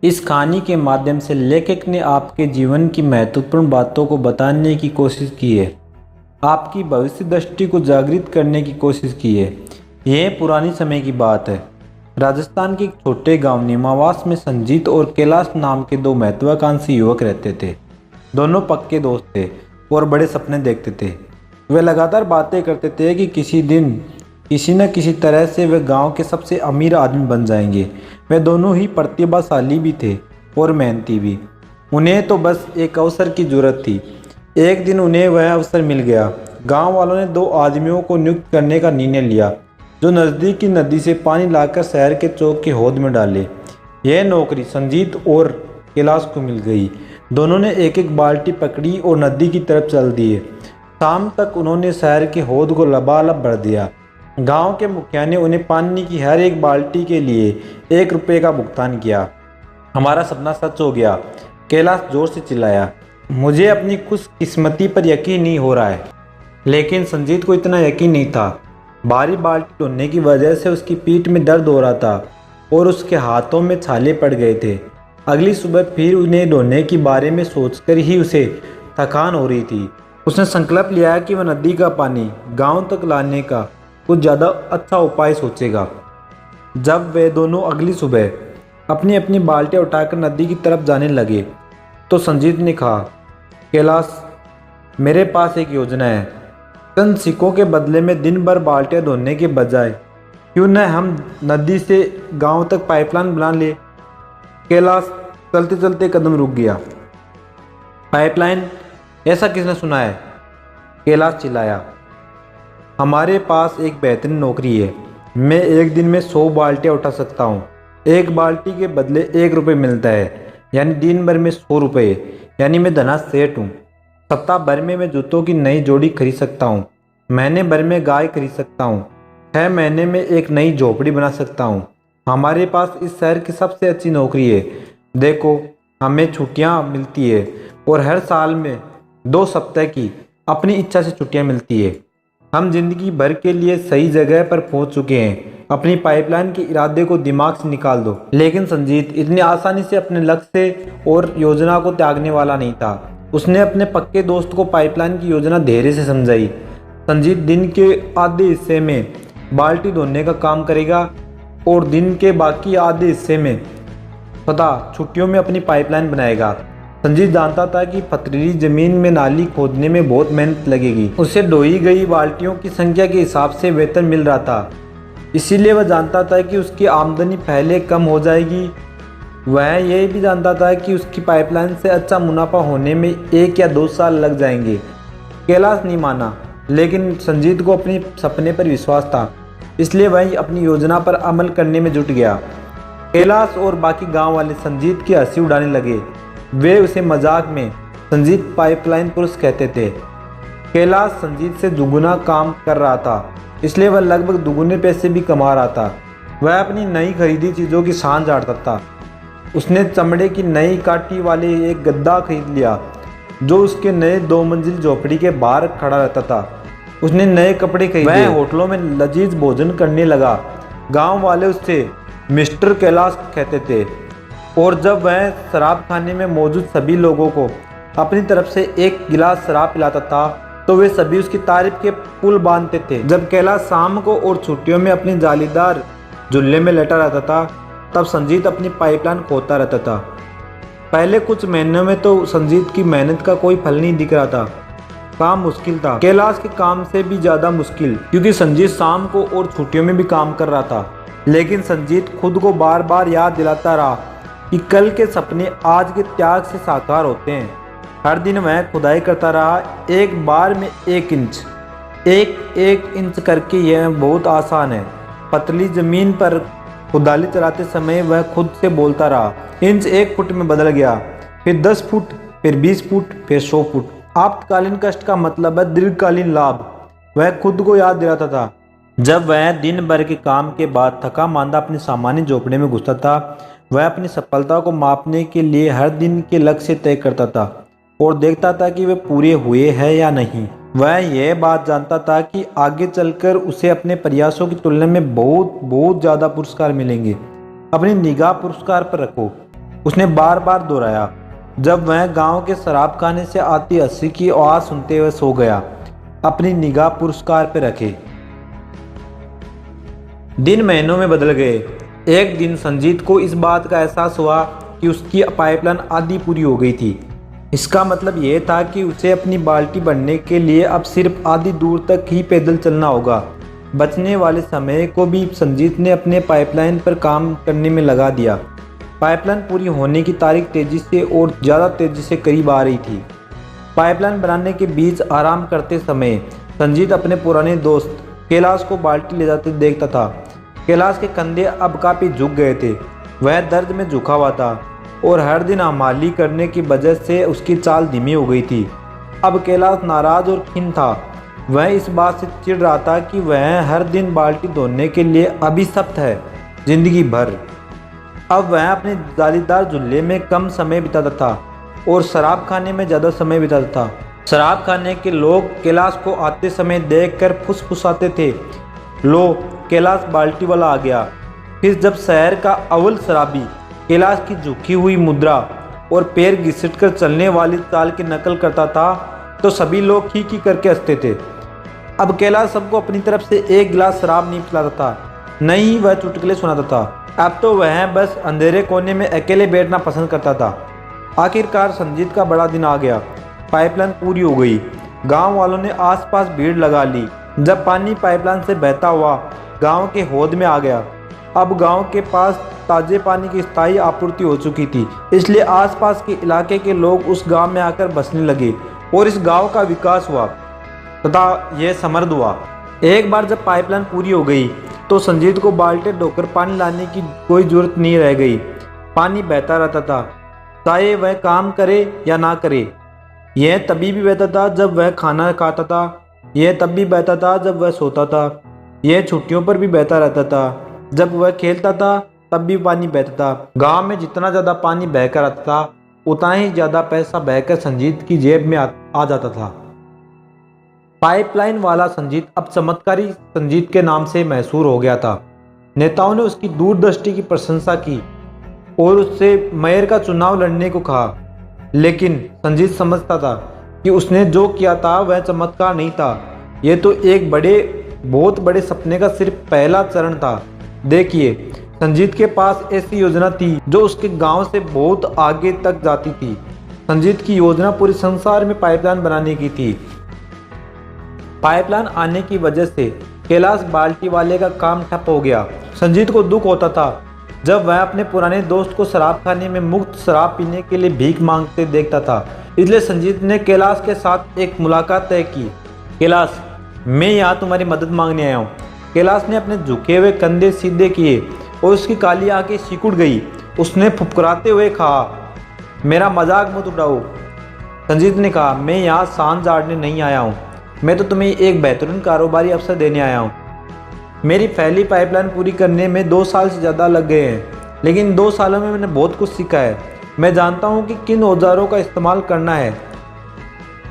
इस कहानी के माध्यम से लेखक ने आपके जीवन की महत्वपूर्ण बातों को बताने की कोशिश की है, आपकी भविष्य दृष्टि को जागृत करने की कोशिश की है। यह पुरानी समय की बात है। राजस्थान के एक छोटे गांव नेमावास में संजीत और कैलाश नाम के दो महत्वाकांक्षी युवक रहते थे। दोनों पक्के दोस्त थे और बड़े सपने देखते थे। वे लगातार बातें करते थे कि किसी दिन किसी न किसी तरह से वे गांव के सबसे अमीर आदमी बन जाएंगे। वे दोनों ही प्रतिभाशाली भी थे और मेहनती भी। उन्हें तो बस एक अवसर की जरूरत थी। एक दिन उन्हें वह अवसर मिल गया। गांव वालों ने दो आदमियों को नियुक्त करने का निर्णय लिया जो नज़दीक की नदी से पानी लाकर शहर के चौक के हौद में डाले। यह नौकरी संजीत और कैलाश को मिल गई। दोनों ने एक एक बाल्टी पकड़ी और नदी की तरफ चल दिए। शाम तक उन्होंने शहर के हौद को लबालब भर दिया। गांव के मुखिया ने उन्हें पानी की हर एक बाल्टी के लिए 1 रुपये का भुगतान किया। हमारा सपना सच हो गया, कैलाश जोर से चिल्लाया। मुझे अपनी खुशकिस्मती पर यकीन नहीं हो रहा है। लेकिन संजीत को इतना यकीन नहीं था। भारी बाल्टी ढोने की वजह से उसकी पीठ में दर्द हो रहा था और उसके हाथों में छाले पड़ गए थे। अगली सुबह फिर उन्हें ढोने के बारे में सोचकर ही उसे थकान हो रही थी। उसने संकल्प लिया कि वह नदी का पानी गांव तक लाने का कुछ ज़्यादा अच्छा उपाय सोचेगा। जब वे दोनों अगली सुबह अपनी अपनी बाल्टियाँ उठाकर नदी की तरफ जाने लगे तो संजीत ने कहा, कैलाश, मेरे पास एक योजना है। चंद सिक्कों के बदले में दिन भर बाल्टियाँ धोने के बजाय क्यों न हम नदी से गांव तक पाइपलाइन बना ले। कैलाश चलते चलते कदम रुक गया। पाइपलाइन? ऐसा किसने सुना है? कैलाश चिल्लाया। हमारे पास एक बेहतरीन नौकरी है। मैं एक दिन में 100 बाल्टियाँ उठा सकता हूँ। एक बाल्टी के बदले 1 रुपये मिलता है, यानी दिन भर में 100 रुपये। यानी मैं धना सेठ हूँ। सप्ताह भर में मैं जूतों की नई जोड़ी खरीद सकता हूँ। महीने भर में गाय खरीद सकता हूँ। 6 महीने में एक नई झोपड़ी बना सकता हूँ। हमारे पास इस शहर की सबसे अच्छी नौकरी है। देखो, हमें छुट्टियाँ मिलती है और हर साल में 2 सप्ताह की अपनी इच्छा से छुट्टियाँ मिलती है। हम जिंदगी भर के लिए सही जगह पर पहुंच चुके हैं। अपनी पाइपलाइन के इरादे को दिमाग से निकाल दो। लेकिन संजीत इतनी आसानी से अपने लक्ष्य और योजना को त्यागने वाला नहीं था। उसने अपने पक्के दोस्त को पाइपलाइन की योजना धैर्य से समझाई। संजीत दिन के आधे हिस्से में बाल्टी धोने का काम करेगा और दिन के बाकी आधे हिस्से में छुट्टियों में अपनी पाइपलाइन बनाएगा। संजीत जानता था कि पथरीली जमीन में नाली खोदने में बहुत मेहनत लगेगी। उसे ढोई गई बाल्टियों की संख्या के हिसाब से वेतन मिल रहा था, इसीलिए वह जानता था कि उसकी आमदनी पहले कम हो जाएगी। वह यह भी जानता था कि उसकी पाइपलाइन से अच्छा मुनाफा होने में 1 या 2 साल लग जाएंगे। कैलाश नहीं माना, लेकिन संजीत को अपने सपने पर विश्वास था, इसलिए वह अपनी योजना पर अमल करने में जुट गया। कैलाश और बाकी गाँव वाले संजीत की हंसी उड़ाने लगे। वे उसे मजाक में संजीत पाइपलाइन पुरुष कहते थे। कैलाश संजीत से दुगुना काम कर रहा था, इसलिए वह लगभग दुगुने पैसे भी कमा रहा था। वह अपनी नई खरीदी चीज़ों की शान झाड़ता था। उसने चमड़े की नई काठी वाले एक गद्दा खरीद लिया जो उसके नए 2 मंजिल झोपड़ी के बाहर खड़ा रहता था। उसने नए कपड़े खरीदे। वह होटलों में लजीज भोजन करने लगा। गाँव वाले उससे मिस्टर कैलाश कहते थे और जब वह शराब खाने में मौजूद सभी लोगों को अपनी तरफ से 1 गिलास शराब पिलाता था तो वे सभी उसकी तारीफ के पुल बांधते थे। जब कैलाश शाम को और छुट्टियों में अपनी जालीदार झुल्ले में लेटा रहता था तब संजीत अपनी पाइपलाइन खोदता रहता था। पहले कुछ महीनों में तो संजीत की मेहनत का कोई फल नहीं दिख रहा था। काम मुश्किल था, कैलाश के काम से भी ज़्यादा मुश्किल, क्योंकि संजीत शाम को और छुट्टियों में भी काम कर रहा था। लेकिन संजीत खुद को बार बार याद दिलाता रहा कि कल के सपने आज के त्याग से साकार होते हैं। हर दिन वह खुदाई करता रहा, एक बार में 1 इंच, एक इंच करके। यह बहुत आसान है। पतली जमीन पर खुदाली चलाते समय वह खुद से बोलता रहा। इंच 1 फुट में बदल गया, फिर 10 फुट, फिर 20 फुट, फिर 100 फुट। आपातकालीन कष्ट का मतलब है दीर्घकालीन लाभ, वह खुद को याद दिलाता था। जब वह दिन भर के काम के बाद थका मांदा अपनी सामान्य झोपड़े में घुसता था, वह अपनी सफलता को मापने के लिए हर दिन के लक्ष्य तय करता था और देखता था कि वे पूरे हुए हैं या नहीं। वह यह बात जानता था कि आगे चलकर उसे अपने प्रयासों की तुलना में बहुत ज़्यादा पुरस्कार मिलेंगे। अपनी निगाह पुरस्कार पर रखो। उसने बार बार दोहराया। जब वह गांव के शराब खाने से आती हंसी की आवाज़ सुनते हुए सो गया, अपनी निगाह पुरस्कार पर रखे। दिन महीनों में बदल गए। एक दिन संजीत को इस बात का एहसास हुआ कि उसकी पाइपलाइन आधी पूरी हो गई थी। इसका मतलब यह था कि उसे अपनी बाल्टी भरने के लिए अब सिर्फ आधी दूर तक ही पैदल चलना होगा। बचने वाले समय को भी संजीत ने अपने पाइपलाइन पर काम करने में लगा दिया। पाइपलाइन पूरी होने की तारीख तेजी से और ज़्यादा तेजी से करीब आ रही थी। पाइपलाइन बनाने के बीच आराम करते समय संजीत अपने पुराने दोस्त कैलाश को बाल्टी ले जाते देखता था। कैलाश के कंधे अब काफ़ी झुक गए थे। वह दर्द में झुका हुआ था और हर दिन हमाली करने की वजह से उसकी चाल धीमी हो गई थी। अब कैलाश नाराज और खिन्न था। वह इस बात से चिढ़ रहा था कि वह हर दिन बाल्टी धोने के लिए अभिशप्त है जिंदगी भर। अब वह अपने जालीदार झूले में कम समय बिताता था और शराब खाने में ज़्यादा समय बिताता था। शराब खाने के लोग कैलाश को आते समय देखकर फुसफुसाते थे, लो कैलाश बाल्टी वाला आ गया। फिर जब शहर का अव्वल शराबी कैलाश की झुकी हुई मुद्रा और पैर घिसटकर चलने वाली चाल की नकल करता था तो सभी लोग ही करके हंसते थे। अब कैलाश सबको अपनी तरफ से एक गिलास शराब नहीं पिलाता था, न ही वह चुटकुले सुनाता था। अब तो वह बस अंधेरे कोने में अकेले बैठना पसंद करता था। आखिरकार संजीत का बड़ा दिन आ गया। पाइपलाइन पूरी हो गई। गांव वालों ने आसपास भीड़ लगा ली। जब पानी पाइपलाइन से बहता हुआ गांव के हौद में आ गया, अब गांव के पास ताजे पानी की स्थायी आपूर्ति हो चुकी थी, इसलिए आसपास के इलाके के लोग उस गांव में आकर बसने लगे और इस गांव का विकास हुआ तथा यह समृद्ध हुआ। एक बार जब पाइपलाइन पूरी हो गई तो संजीत को बाल्टी ढोकर पानी लाने की कोई जरूरत नहीं रह गई। पानी बहता रहता था, चाहे वह काम करे या ना करे। यह तभी भी बहता था जब वह खाना खाता था, यह तब भी बहता था जब वह सोता था, यह छुट्टियों पर भी बहता रहता था। जब वह खेलता था तब भी पानी बहता था। गांव में जितना ज़्यादा पानी बहकर आता था उतना ही ज़्यादा पैसा बहकर संजीत की जेब में आ जाता था। पाइपलाइन वाला संजीत अब चमत्कारी संजीत के नाम से मशहूर हो गया था। नेताओं ने उसकी दूरदृष्टि की प्रशंसा की और उससे मेयर का चुनाव लड़ने को कहा, लेकिन संजीत समझता था कि उसने जो किया था वह चमत्कार नहीं था, यह तो एक बहुत बड़े सपने का सिर्फ पहला चरण था। देखिए, संजीत के पास ऐसी योजना थी जो उसके गांव से बहुत आगे तक जाती थी। संजीत की योजना पूरे संसार में पाइपलाइन बनाने की थी। पाइपलाइन आने की वजह से कैलाश बाल्टी वाले का काम ठप हो गया। संजीत को दुख होता था जब वह अपने पुराने दोस्त को शराब खाने में मुफ्त शराब पीने के लिए भीख मांगते देखता था। इसलिए संजीत ने कैलाश के साथ एक मुलाकात तय की। कैलाश, मैं यहाँ तुम्हारी मदद मांगने आया हूँ। कैलाश ने अपने झुके हुए कंधे सीधे किए और उसकी काली आंखें सिकुड़ गई। उसने फुफकाराते हुए कहा, मेरा मजाक मत उड़ाओ। संजीत ने कहा, मैं यहाँ सांझ झाड़ने नहीं आया हूँ, मैं तो तुम्हें एक बेहतरीन कारोबारी अवसर देने आया हूँ। मेरी पहली पाइपलाइन पूरी करने में 2 साल से ज़्यादा लग गए हैं, लेकिन 2 सालों में मैंने बहुत कुछ सीखा है। मैं जानता हूँ कि किन औजारों का इस्तेमाल करना है,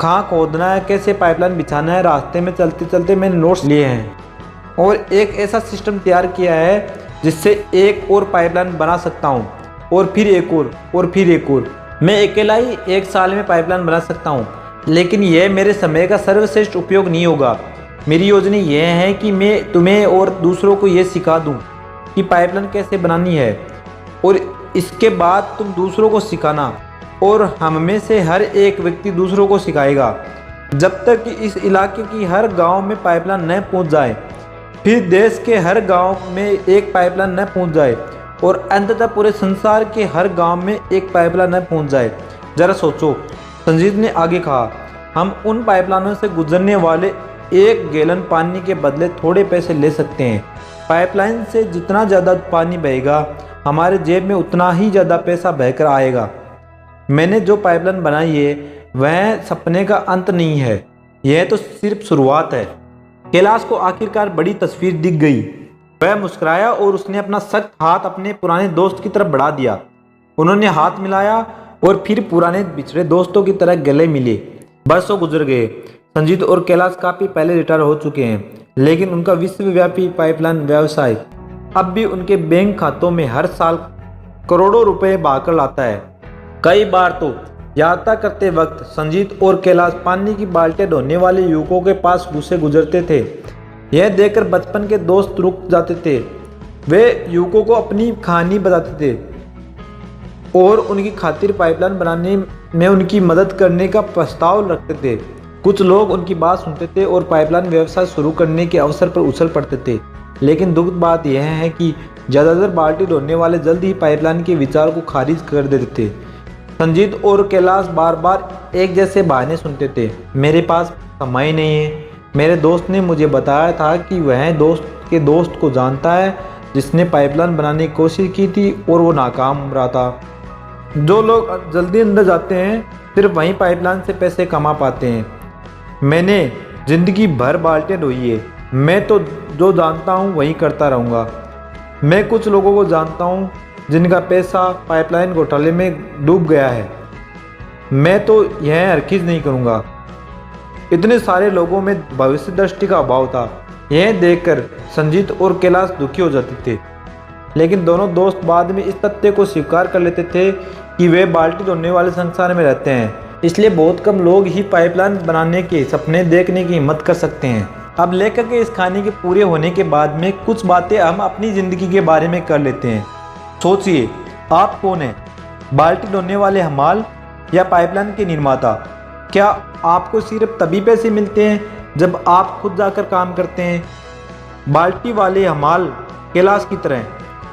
कहाँ खोदना है, कैसे पाइपलाइन बिछाना है। रास्ते में चलते चलते मैंने नोट्स लिए हैं और एक ऐसा सिस्टम तैयार किया है जिससे एक और पाइपलाइन बना सकता हूँ और फिर एक और फिर एक और। मैं अकेला ही 1 साल में पाइपलाइन बना सकता हूँ, लेकिन यह मेरे समय का सर्वश्रेष्ठ उपयोग नहीं होगा। मेरी योजना यह है कि मैं तुम्हें और दूसरों को यह सिखा दूं कि पाइपलाइन कैसे बनानी है और इसके बाद तुम दूसरों को सिखाना और हम में से हर एक व्यक्ति दूसरों को सिखाएगा जब तक कि इस इलाके की हर गांव में पाइपलाइन न पहुंच जाए, फिर देश के हर गांव में एक पाइपलाइन न पहुंच जाए और अंततः पूरे संसार के हर गांव में एक पाइपलाइन न पहुंच जाए। जरा सोचो, संजीत ने आगे कहा, हम उन पाइपलाइनों से गुजरने वाले 1 गैलन पानी के बदले थोड़े पैसे ले सकते हैं। पाइपलाइन से जितना ज़्यादा पानी बहेगा हमारे जेब में उतना ही ज़्यादा पैसा बहकर आएगा। मैंने जो पाइपलाइन बनाई है वह सपने का अंत नहीं है, यह तो सिर्फ शुरुआत है। कैलाश को आखिरकार बड़ी तस्वीर दिख गई। वह मुस्कुराया और उसने अपना सख्त हाथ अपने पुराने दोस्त की तरफ बढ़ा दिया। उन्होंने हाथ मिलाया और फिर पुराने बिछड़े दोस्तों की तरह गले मिले। बरसों गुजर गए। संजीत और कैलाश काफ़ी पहले रिटायर हो चुके हैं, लेकिन उनका विश्वव्यापी पाइपलाइन व्यवसाय अब भी उनके बैंक खातों में हर साल करोड़ों रुपए बहाकर लाता है। कई बार तो यात्रा करते वक्त संजीत और कैलाश पानी की बाल्टियां ढोने वाले युवकों के पास से गुजरते थे। यह देखकर बचपन के दोस्त रुक जाते थे। वे युवकों को अपनी कहानी बताते थे और उनकी खातिर पाइपलाइन बनाने में उनकी मदद करने का प्रस्ताव रखते थे। कुछ लोग उनकी बात सुनते थे और पाइपलाइन व्यवसाय शुरू करने के अवसर पर उछल पड़ते थे। लेकिन दुखद बात यह है कि ज़्यादातर बाल्टी ढोने वाले जल्द ही पाइपलाइन के विचार को खारिज कर देते थे। संजीत और कैलाश बार बार एक जैसे बहाने सुनते थे। मेरे पास समय नहीं है। मेरे दोस्त ने मुझे बताया था कि वह दोस्त के दोस्त को जानता है जिसने पाइपलाइन बनाने की कोशिश की थी और वो नाकाम रहा था। जो लोग जल्दी अंदर जाते हैं सिर्फ वहीं पाइपलाइन से पैसे कमा पाते हैं। मैंने ज़िंदगी भर बाल्टियाँ ढोई है। मैं तो जो जानता हूँ वही करता रहूँगा। मैं कुछ लोगों को जानता हूँ जिनका पैसा पाइपलाइन घोटाले में डूब गया है। मैं तो यह हरगिज़ नहीं करूँगा। इतने सारे लोगों में भविष्य दृष्टि का अभाव था। यह देखकर संजीत और कैलाश दुखी हो जाते थे। लेकिन दोनों दोस्त बाद में इस तथ्य को स्वीकार कर लेते थे कि वे बाल्टी ढोने वाले संसार में रहते हैं। इसलिए बहुत कम लोग ही पाइपलाइन बनाने के सपने देखने की हिम्मत कर सकते हैं। अब लेखक के इस कहानी के पूरे होने के बाद में कुछ बातें हम अपनी ज़िंदगी के बारे में कर लेते हैं। सोचिए, आप कौन हैं? बाल्टी ढोने वाले हमाल या पाइपलाइन के निर्माता? क्या आपको सिर्फ तभी पैसे मिलते हैं जब आप खुद जाकर काम करते हैं, बाल्टी वाले हमाल कैलाश की तरह,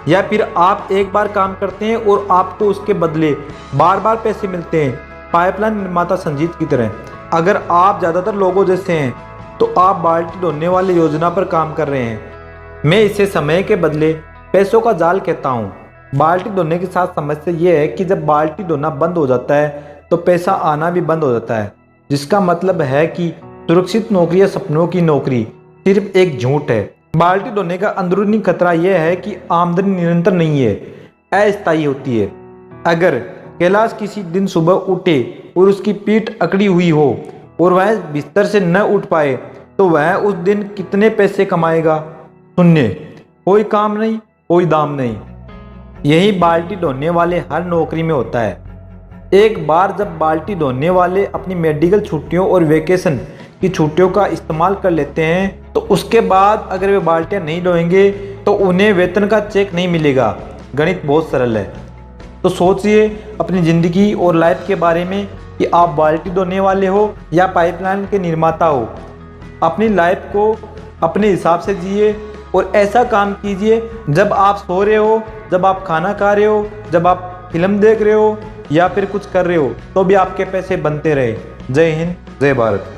या फिर आप एक बार काम करते हैं और आपको उसके बदले बार बार पैसे मिलते हैं, पाइपलाइन निर्माता संजीत की तरह? अगर आप ज़्यादातर लोगों जैसे हैं तो आप बाल्टी ढोने वाली योजना पर काम कर रहे हैं। मैं इसे समय के बदले पैसों का जाल कहता हूँ। बाल्टी ढोने के साथ समस्या ये है कि जब बाल्टी ढोना बंद हो जाता है तो पैसा आना भी बंद हो जाता है, जिसका मतलब है कि सुरक्षित नौकरी या सपनों की नौकरी सिर्फ एक झूठ है। बाल्टी ढोने का अंदरूनी खतरा यह है कि आमदनी निरंतर नहीं है, अस्थायी होती है। अगर कैलाश किसी दिन सुबह उठे और उसकी पीठ अकड़ी हुई हो और वह बिस्तर से न उठ पाए तो वह उस दिन कितने पैसे कमाएगा? शून्य। कोई काम नहीं, कोई दाम नहीं। यही बाल्टी ढोने वाले हर नौकरी में होता है। एक बार जब बाल्टी ढोने वाले अपनी मेडिकल छुट्टियों और वेकेशन की छुट्टियों का इस्तेमाल कर लेते हैं तो उसके बाद अगर वे बाल्टियाँ नहीं ढोएंगे तो उन्हें वेतन का चेक नहीं मिलेगा। गणित बहुत सरल है। तो सोचिए अपनी ज़िंदगी और लाइफ के बारे में कि आप बाल्टी ढोने वाले हो या पाइपलाइन के निर्माता हो। अपनी लाइफ को अपने हिसाब से जिए और ऐसा काम कीजिए जब आप सो रहे हो, जब आप खाना खा रहे हो, जब आप फिल्म देख रहे हो या फिर कुछ कर रहे हो तो भी आपके पैसे बनते रहे। जय हिंद, जय भारत।